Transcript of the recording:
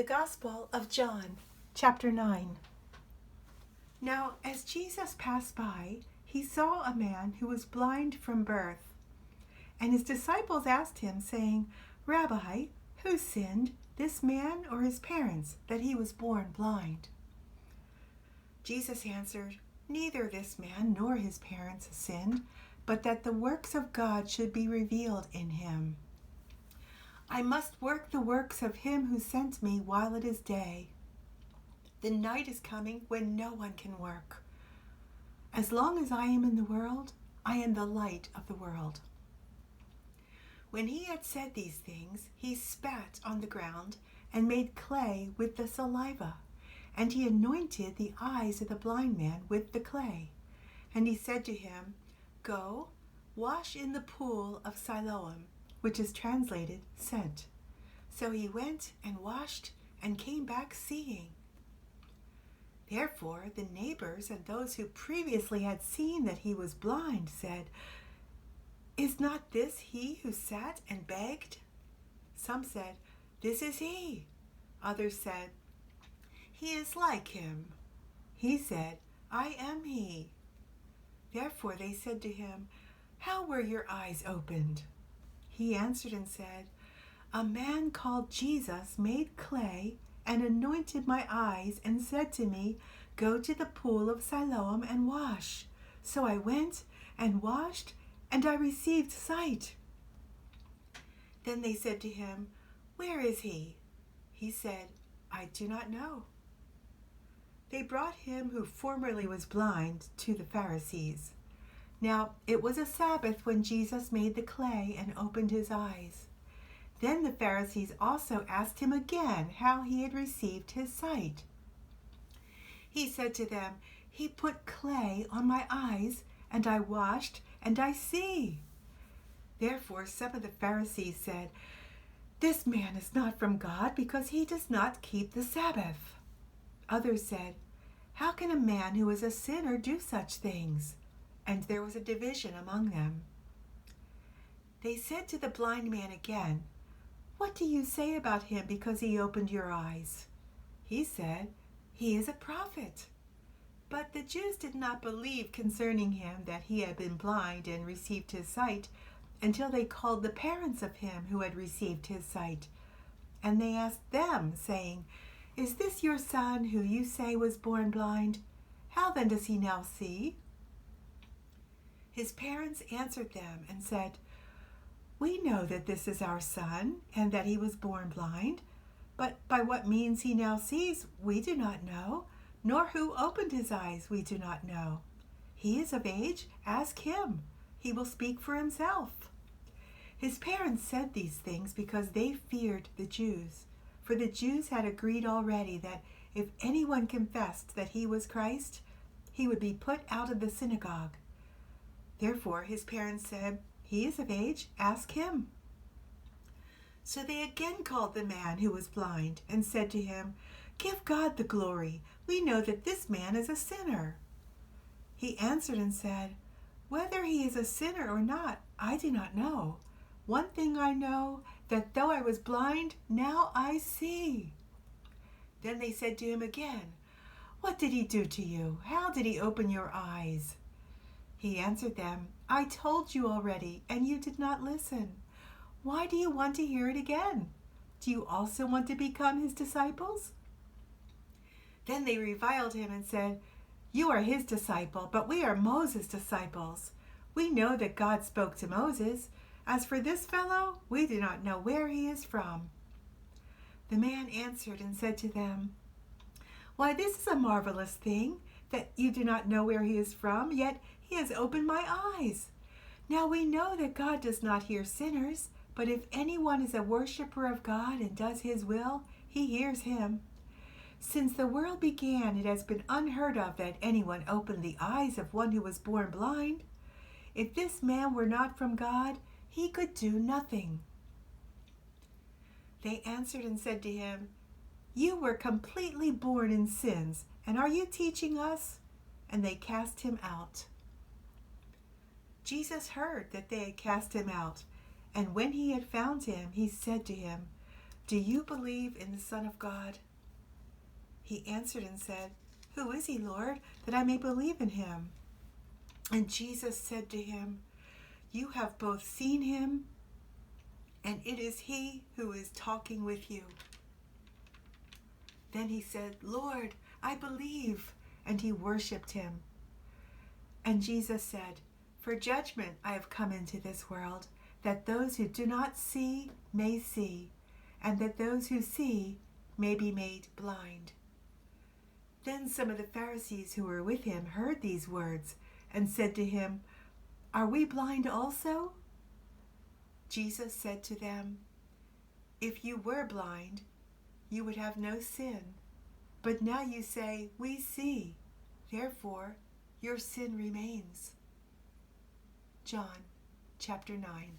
The Gospel of John, chapter 9. Now, as Jesus passed by, he saw a man who was blind from birth. And his disciples asked him, saying, Rabbi, who sinned, this man or his parents, that he was born blind? Jesus answered, Neither this man nor his parents sinned, but that the works of God should be revealed in him. I must work the works of him who sent me while it is day. The night is coming when no one can work. As long as I am in the world, I am the light of the world. When he had said these things, he spat on the ground and made clay with the saliva, and he anointed the eyes of the blind man with the clay. And he said to him, Go, wash in the pool of Siloam, which is translated sent. So he went and washed and came back seeing. Therefore the neighbors and those who previously had seen that he was blind said, Is not this he who sat and begged? Some said, This is he. Others said, He is like him. He said, I am he. Therefore they said to him, How were your eyes opened? He answered and said, A man called Jesus made clay and anointed my eyes and said to me, Go to the pool of Siloam and wash. So I went and washed, and I received sight. Then they said to him, Where is he? He said, I do not know. They brought him who formerly was blind to the Pharisees. Now it was a Sabbath when Jesus made the clay and opened his eyes. Then the Pharisees also asked him again how he had received his sight. He said to them, He put clay on my eyes, and I washed, and I see. Therefore some of the Pharisees said, This man is not from God, because he does not keep the Sabbath. Others said, How can a man who is a sinner do such things? And there was a division among them. They said to the blind man again, What do you say about him because he opened your eyes? He said, He is a prophet. But the Jews did not believe concerning him that he had been blind and received his sight until they called the parents of him who had received his sight. And they asked them, saying, Is this your son who you say was born blind? How then does he now see? His parents answered them and said, We know that this is our son, and that he was born blind. But by what means he now sees, we do not know, nor who opened his eyes, we do not know. He is of age, ask him. He will speak for himself. His parents said these things because they feared the Jews. For the Jews had agreed already that if anyone confessed that he was Christ, he would be put out of the synagogue. Therefore his parents said, He is of age, ask him. So they again called the man who was blind and said to him, Give God the glory. We know that this man is a sinner. He answered and said, Whether he is a sinner or not, I do not know. One thing I know, that though I was blind, now I see. Then they said to him again, What did he do to you? How did he open your eyes? He answered them, I told you already, and you did not listen. Why do you want to hear it again? Do you also want to become his disciples? Then they reviled him and said, You are his disciple, but we are Moses' disciples. We know that God spoke to Moses. As for this fellow, we do not know where he is from. The man answered and said to them, Why, this is a marvelous thing, that you do not know where he is from, yet he has opened my eyes. Now we know that God does not hear sinners, but if anyone is a worshiper of God and does his will, he hears him. Since the world began, it has been unheard of that anyone opened the eyes of one who was born blind. If this man were not from God, he could do nothing. They answered and said to him, You were completely born in sins, and are you teaching us? And they cast him out. Jesus heard that they had cast him out, and when he had found him, he said to him, "Do you believe in the Son of God?" He answered and said, "Who is he, Lord, that I may believe in him?" And Jesus said to him, "You have both seen him, and it is he who is talking with you." Then he said, "Lord, I believe," and he worshipped him. And Jesus said, "For judgment I have come into this world, that those who do not see may see, and that those who see may be made blind." Then some of the Pharisees who were with him heard these words and said to him, "Are we blind also?" Jesus said to them, "If you were blind, you would have no sin. But now you say, 'We see,' therefore your sin remains." John chapter 9.